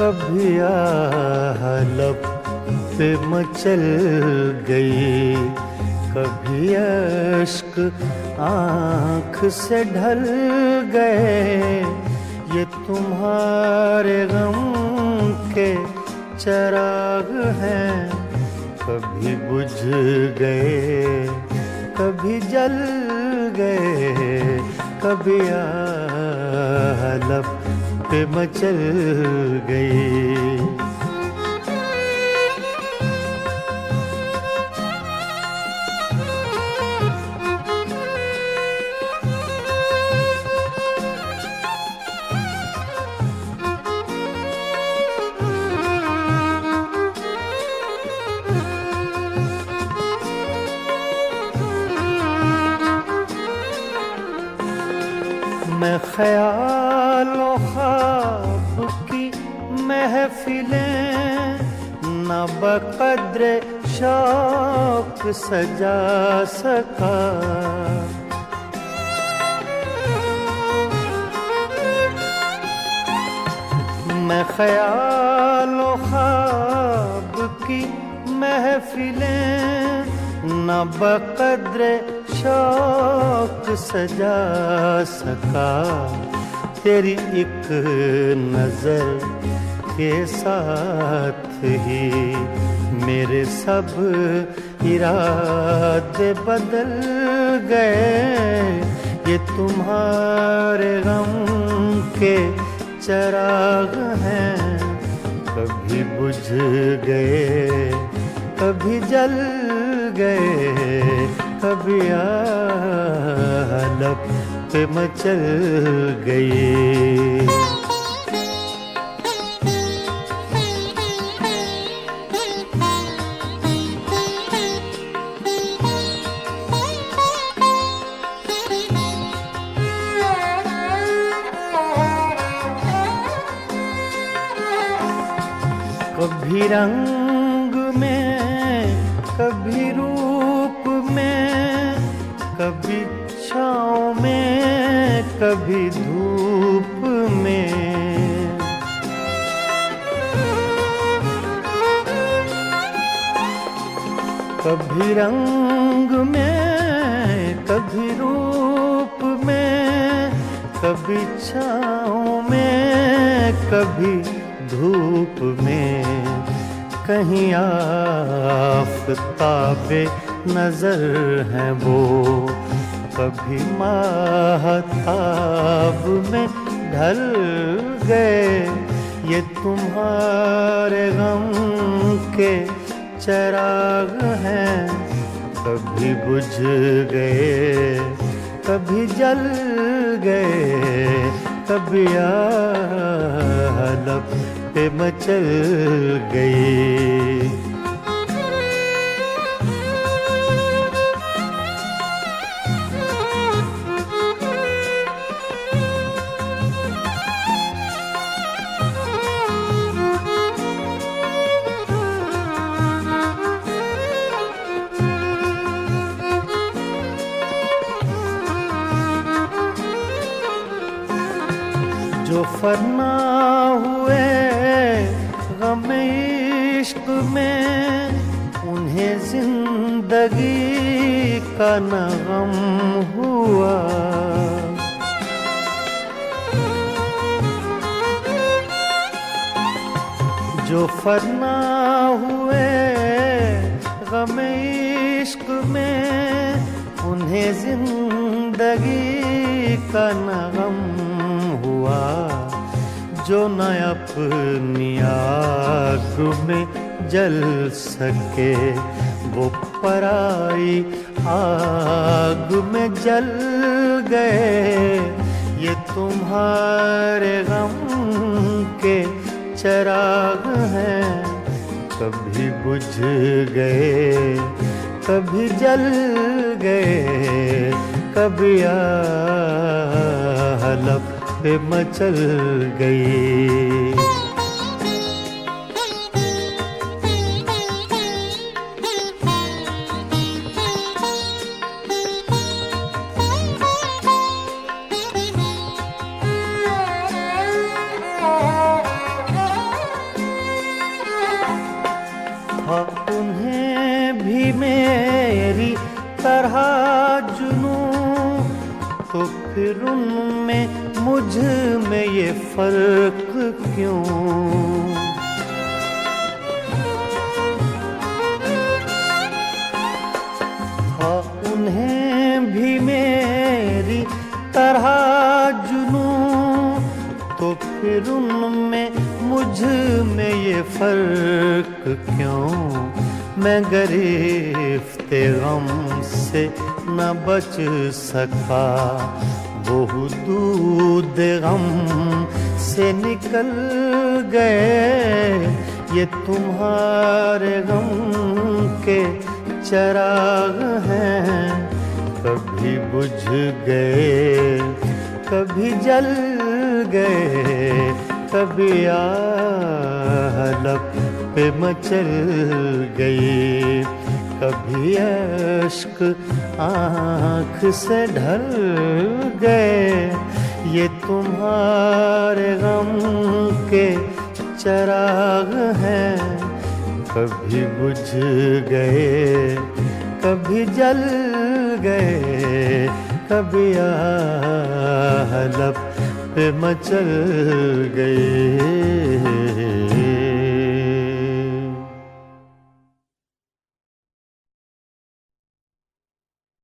कभी लब पे मचल गई, कभी अश्क आँख से ढल गए। ये तुम्हारे गम के चराग हैं, कभी बुझ गए कभी जल गए, कभी लब पे मचल गई। मैं ख्यालों ख्वाब की महफिलें न बक़द्र शौक सजा सका। मैं ख्यालों ख्वाब की महफिलें न बक़द्र शौक सजा सका। तेरी एक नजर के साथ ही मेरे सब इरादे बदल गए। ये तुम्हारे गम के चराग हैं, कभी बुझ गए कभी जल गए, कभी लब पे मचल गई। कभी रंग में कभी रूप में, कभी छाँव में कभी धूप में। कभी रंग में कभी रूप में, कभी छाँव में कभी धूप में। कहीं आफ़ताबे नजर हैं वो, कभी माहताब में ढल गए। ये तुम्हारे गम के चराग हैं, कभी बुझ गए कभी जल गए, कभी लब पे मचल गई। जो फना हुए गम इश्क में, उन्हें जिंदगी का न गम हुआ। जो फना हुए गम इश्क में, उन्हें जिंदगी का न गम हुआ। जो न अपनी आग में जल सके, वो पराई आग में जल गए। ये तुम्हारे गम के चराग हैं, कभी बुझ गए कभी जल गए, कभी लब पे मचल गई। मेरी तरह जुनूं तो फिर उनमें मुझ में ये फर्क क्यों। हाँ उन्हें भी मेरी तरह जुनूं तो फिर उनमें मुझ में ये फर्क क्यों। मैं गिरफ्ते गम से न बच सका, वो दूध गम से निकल गए। ये तुम्हारे गम के चराग हैं, कभी बुझ गए कभी जल गए, कभी आलप पे मचल गई, कभी अश्क आँख से ढल गए। ये तुम्हारे गम के चराग हैं, कभी बुझ गए कभी जल गए, कभी आलप पे मचल गए।